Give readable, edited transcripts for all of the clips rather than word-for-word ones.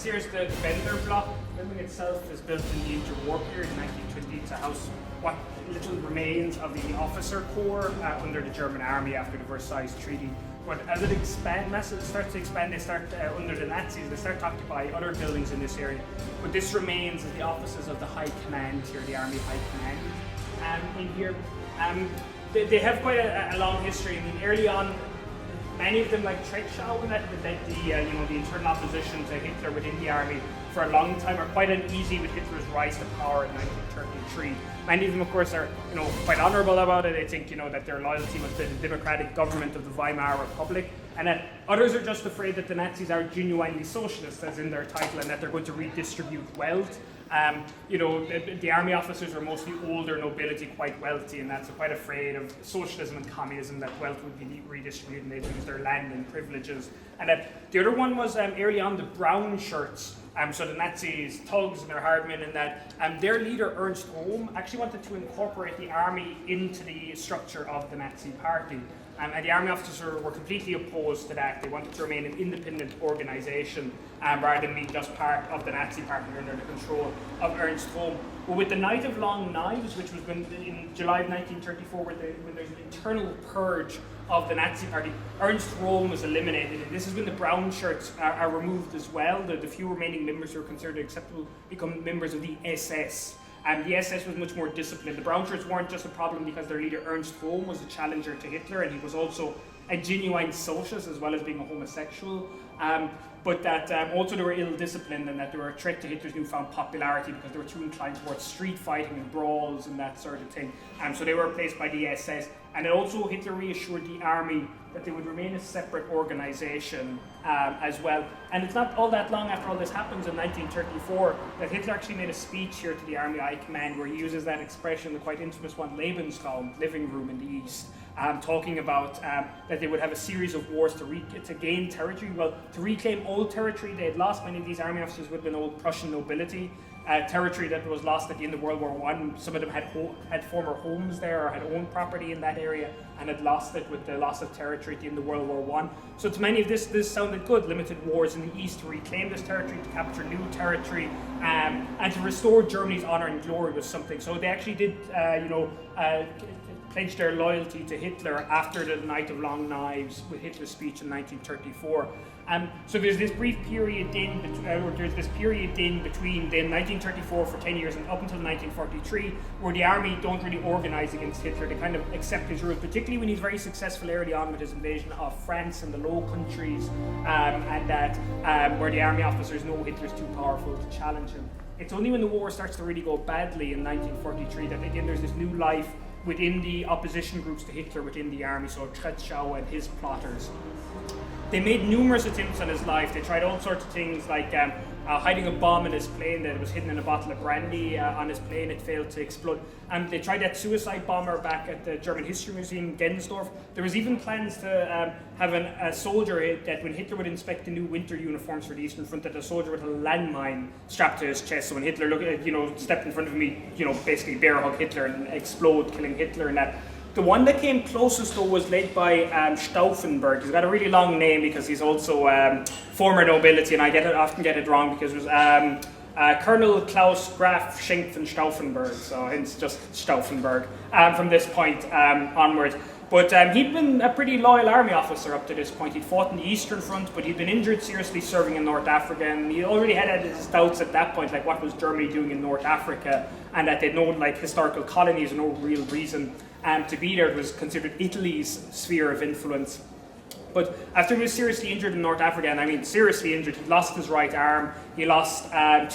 here's the Bendlerblock. The building itself is built in the interwar period in 1920. It's a house, what little remains of the officer corps under the German army after the Versailles Treaty. But as it starts to expand, they start under the Nazis, they start to occupy other buildings in this area. But this remains as the offices of the High Command here, the Army High Command. In here, they have quite a long history. I mean, early on, many of them, like Tretschau, that led the internal opposition to Hitler within the army for a long time, are quite uneasy with Hitler's rise to power in 1933. Many of them, of course, are quite honourable about it. They think that their loyalty was to the democratic government of the Weimar Republic, and that others are just afraid that the Nazis are genuinely socialist, as in their title, and that they're going to redistribute wealth. The army officers are mostly older nobility, quite wealthy, and that's quite afraid of socialism and communism, that wealth would be redistributed and they'd lose their land and privileges. And the other one was early on the brown shirts. So the Nazis, thugs and their hardmen, and that their leader Ernst Röhm actually wanted to incorporate the army into the structure of the Nazi party. And the army officers were completely opposed to that. They wanted to remain an independent organisation rather than being just part of the Nazi party under the control of Ernst Röhm. But with the Night of Long Knives, which was in July of 1934, when there's an internal purge of the Nazi party, Ernst Röhm was eliminated, and this is when the brown shirts are removed as well. The few remaining members who are considered acceptable become members of the SS. The SS was much more disciplined. The brown shirts weren't just a problem because their leader Ernst Röhm was a challenger to Hitler, and he was also a genuine socialist as well as being a homosexual. But that also they were ill-disciplined, and that they were a threat to Hitler's newfound popularity because they were too inclined towards street fighting and brawls and that sort of thing. So they were replaced by the SS. And then also Hitler reassured the army that they would remain a separate organisation as well. And it's not all that long after all this happens in 1934 that Hitler actually made a speech here to the Army High Command where he uses that expression, the quite infamous one, Lebensraum, living room in the East, talking about that they would have a series of wars to gain territory. Well, to reclaim old territory they had lost. Many of these army officers would have been old Prussian nobility. Territory that was lost at the end of World War I. Some of them had former homes there or had owned property in that area and had lost it with the loss of territory at the end of World War I. So to many of this sounded good. Limited wars in the East to reclaim this territory, to capture new territory, and to restore Germany's honour and glory was something. So they actually did, pledge their loyalty to Hitler after the Night of Long Knives with Hitler's speech in 1934. So there's this brief period in between then 1934 for 10 years and up until 1943 where the army don't really organise against Hitler. They kind of accept his rules, particularly when he's very successful early on with his invasion of France and the Low Countries, and that where the army officers know Hitler's too powerful to challenge him. It's only when the war starts to really go badly in 1943 that again there's this new life within the opposition groups to Hitler within the army, so Tretschau and his plotters. They made numerous attempts on his life. They tried all sorts of things like hiding a bomb in his plane that was hidden in a bottle of brandy on his plane. It failed to explode. They tried that suicide bomber back at the German History Museum, Gensdorf. There was even plans to have a soldier that when Hitler would inspect the new winter uniforms for the Eastern Front, that a soldier with a landmine strapped to his chest. So when Hitler stepped in front of me, basically bear hug Hitler and explode, killing Hitler and that. The one that came closest though was led by Stauffenberg. He's got a really long name because he's also former nobility, and I often get it wrong because it was Colonel Klaus Graf Schenk von Stauffenberg, so hence just Stauffenberg from this point onwards. But he'd been a pretty loyal army officer up to this point. He'd fought in the Eastern Front, but he'd been injured seriously serving in North Africa, and he already had his doubts at that point, like what was Germany doing in North Africa, and that they'd known like historical colonies and no real reason to be there. It was considered Italy's sphere of influence. But after he was seriously injured in North Africa, and I mean seriously injured, he lost his right arm, he lost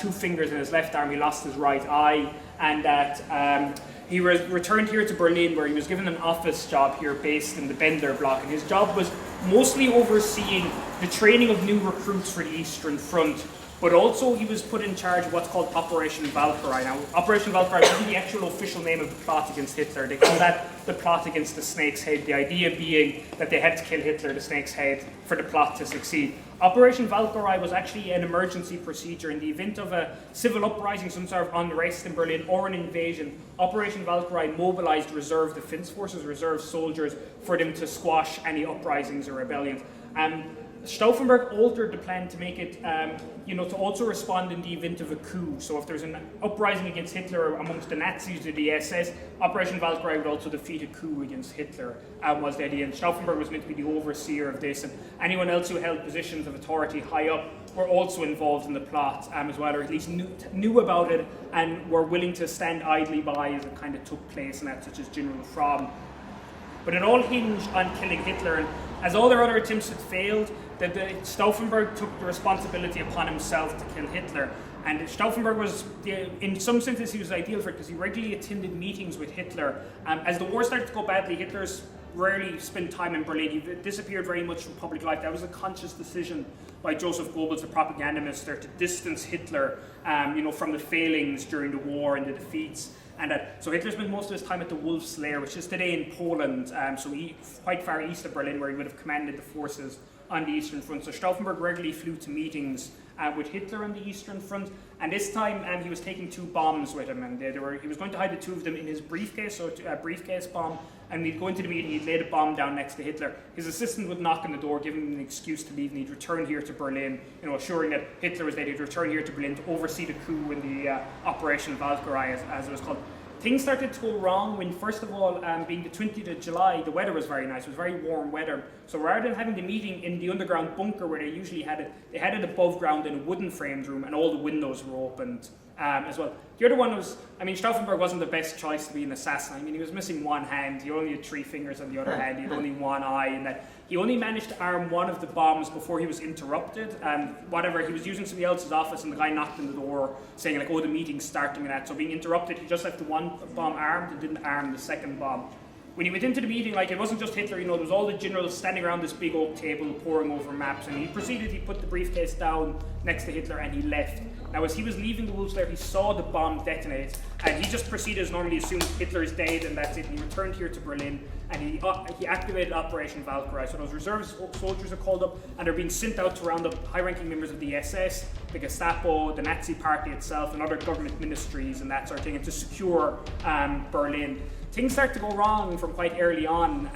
2 fingers in his left arm, he lost his right eye, and that he returned here to Berlin where he was given an office job here based in the Bendlerblock, and his job was mostly overseeing the training of new recruits for the Eastern Front. But also he was put in charge of what's called Operation Valkyrie. Now, Operation Valkyrie wasn't the actual official name of the plot against Hitler. They call that the plot against the Snake's Head, the idea being that they had to kill Hitler, the Snake's Head, for the plot to succeed. Operation Valkyrie was actually an emergency procedure in the event of a civil uprising, some sort of unrest in Berlin, or an invasion. Operation Valkyrie mobilized reserve defense forces, reserve soldiers, for them to squash any uprisings or rebellions. Stauffenberg altered the plan to make it, to also respond in the event of a coup. So if there's an uprising against Hitler amongst the Nazis or the SS, Operation Valkyrie would also defeat a coup against Hitler, was the idea. And Stauffenberg was meant to be the overseer of this, and anyone else who held positions of authority high up were also involved in the plot as well, or at least knew about it and were willing to stand idly by as it kind of took place, and that, such as General Fromm. But it all hinged on killing Hitler, and as all their other attempts had failed, Stauffenberg took the responsibility upon himself to kill Hitler. And Stauffenberg was, in some senses, he was ideal for it because he regularly attended meetings with Hitler. As the war started to go badly, Hitler's rarely spent time in Berlin. He disappeared very much from public life. That was a conscious decision by Joseph Goebbels, the propaganda minister, to distance Hitler, from the failings during the war and the defeats. And so Hitler spent most of his time at the Wolf's Lair, which is today in Poland, quite far east of Berlin, where he would have commanded the forces on the Eastern Front. So Stauffenberg regularly flew to meetings with Hitler on the Eastern Front, and this time he was taking 2 bombs with him, and he was going to hide the 2 of them in his briefcase, so a briefcase bomb, and he'd go into the meeting, he'd lay the bomb down next to Hitler. His assistant would knock on the door, giving him an excuse to leave, and he'd return here to Berlin, assuring that Hitler was dead. He'd return here to Berlin to oversee the coup in the Operation Valkyrie, as it was called. Things started to go wrong when, first of all, being the 20th of July, the weather was very nice. It was very warm weather. So rather than having the meeting in the underground bunker where they usually had it, they had it above ground in a wooden framed room, and all the windows were opened as well. The other one was, Stauffenberg wasn't the best choice to be an assassin. He was missing one hand. He only had 3 fingers on the other hand. He had only one eye, and that he only managed to arm one of the bombs before he was interrupted. He was using somebody else's office, and the guy knocked on the door saying the meeting's starting and that. So being interrupted, he just left the one bomb armed and didn't arm the second bomb. When he went into the meeting, it wasn't just Hitler, there was all the generals standing around this big oak table poring over maps, and he put the briefcase down next to Hitler and he left. Now, as he was leaving the Wolf's Lair, he saw the bomb detonate, and he just proceeded as normally, assumed Hitler is dead and that's it, and he returned here to Berlin, and he activated Operation Valkyrie. So those reserve soldiers are called up, and they're being sent out to round up high-ranking members of the SS, the Gestapo, the Nazi Party itself, and other government ministries and that sort of thing, and to secure Berlin. Things start to go wrong from quite early on.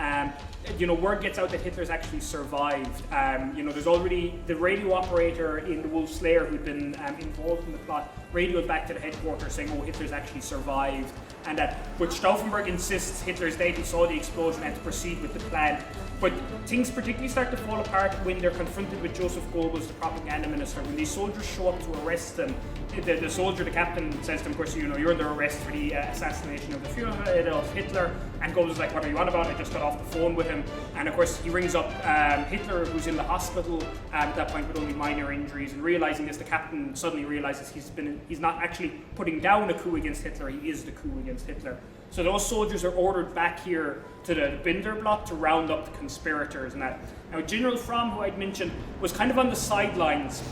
Word gets out that Hitler's actually survived. There's already the radio operator in the Wolf's Lair who'd been involved in the plot radioed back to the headquarters saying, Hitler's actually survived. And but Stauffenberg insists Hitler's dead. He saw the explosion and to proceed with the plan. But things particularly start to fall apart when they're confronted with Joseph Goebbels, the propaganda minister. When these soldiers show up to arrest them, the soldier, the captain, says to them, of course, you're under arrest for the assassination of the Führer, Adolf Hitler. And Goebbels is like, what are you on about? I just got off the phone with him. And of course, he rings up Hitler, who's in the hospital at that point with only minor injuries. And realizing this, the captain suddenly realizes he's not actually putting down a coup against Hitler, he is the coup against Hitler. So those soldiers are ordered back here to the Bendlerblock to round up the conspirators and that. Now, General Fromm, who I'd mentioned, was kind of on the sidelines.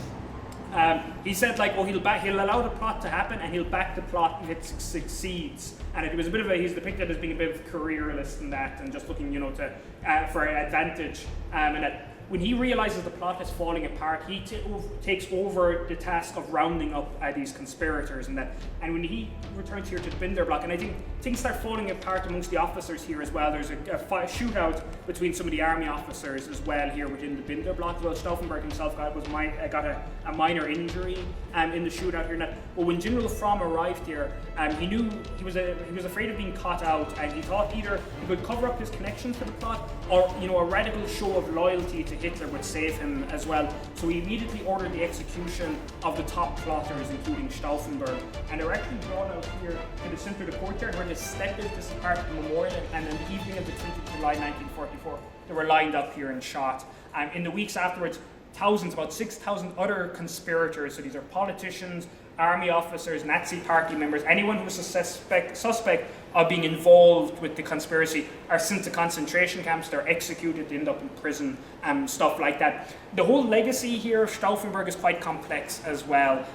He said, he'll allow the plot to happen and he'll back the plot if it succeeds. And it was he's depicted as being a bit of a careerist in that, and just looking, for advantage. And that when he realizes the plot is falling apart, he takes over the task of rounding up these conspirators and that. And when he returns here to the Bendlerblock, and I think things start falling apart amongst the officers here as well. There's a shootout between some of the army officers as well here within the Bendlerblock. Well, Stauffenberg himself got a minor injury in the shootout here. But when General Fromm arrived here, he knew he was afraid of being caught out, and he thought either he could cover up his connections to the plot, or a radical show of loyalty to Hitler would save him as well. So he immediately ordered the execution of the top plotters, including Stauffenberg. And they were actually brought out here to the center of the courtyard where the step is this part of the memorial, and on the evening of the 20th of July 1944, they were lined up here and shot. In the weeks afterwards, about 6,000 other conspirators, so these are politicians, army officers, Nazi party members, anyone who was a suspect of being involved with the conspiracy are sent to concentration camps, they're executed, they end up in prison, stuff like that. The whole legacy here of Stauffenberg is quite complex as well.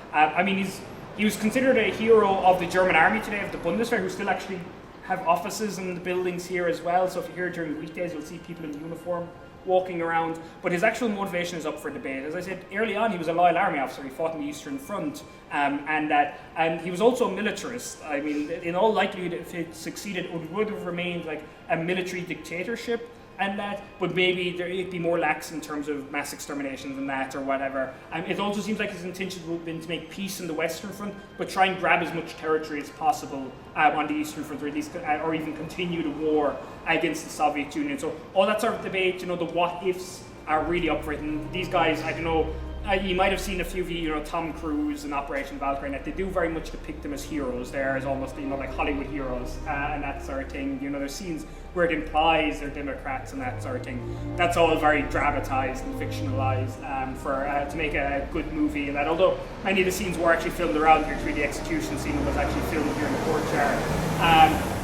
He was considered a hero of the German army today, of the Bundeswehr, who still actually have offices in the buildings here as well. So if you're here during weekdays, you'll see people in uniform walking around. But his actual motivation is up for debate. As I said early on, he was a loyal army officer. He fought in the Eastern Front, and he was also a militarist. In all likelihood, if it succeeded, it would have remained like a military dictatorship. and that, but maybe it'd be more lax in terms of mass extermination than that or whatever. It also seems like his intention would have been to make peace in the Western Front, but try and grab as much territory as possible on the Eastern Front, or at least, or even continue the war against the Soviet Union. So all that sort of debate, the what ifs are really up for it. And these guys, I don't know. You might have seen a few of Tom Cruise and Operation Valkyrie, and that they do very much depict them as heroes. They're as almost, like Hollywood heroes and that sort of thing. There's scenes where it implies they're Democrats and that sort of thing. That's all very dramatized and fictionalized to make a good movie. And that, although many of the scenes were actually filmed around here, the execution scene was actually filmed here in the courtyard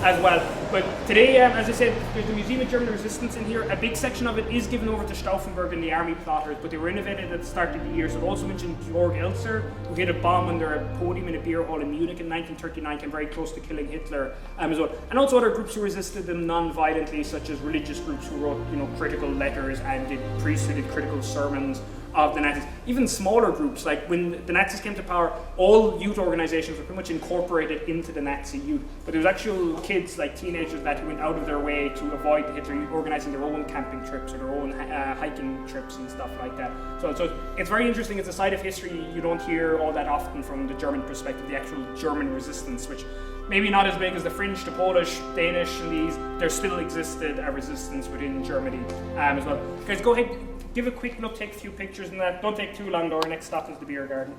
as well. But today, as I said, there's the Museum of German Resistance in here. A big section of it is given over to Stauffenberg and the army plotters, but they were renovated at the start of the year. So I've also mentioned Georg Elser, who hit a bomb under a podium in a beer hall in Munich in 1939, came very close to killing Hitler as well. And also other groups who resisted them non-violently, such as religious groups who wrote critical letters and did priests who did critical sermons of the Nazis. Even smaller groups, like when the Nazis came to power, all youth organizations were pretty much incorporated into the Nazi youth. But there was actual kids, like teenagers, that went out of their way to avoid Hitler, organizing their own camping trips or their own hiking trips and stuff like that. So it's very interesting. It's a side of history you don't hear all that often from the German perspective, the actual German resistance, which maybe not as big as the French, the Polish, Danish, and these. There still existed a resistance within Germany as well. Guys, go ahead, give a quick look, take a few pictures, and that. Don't take too long, though. Our next stop is the beer garden.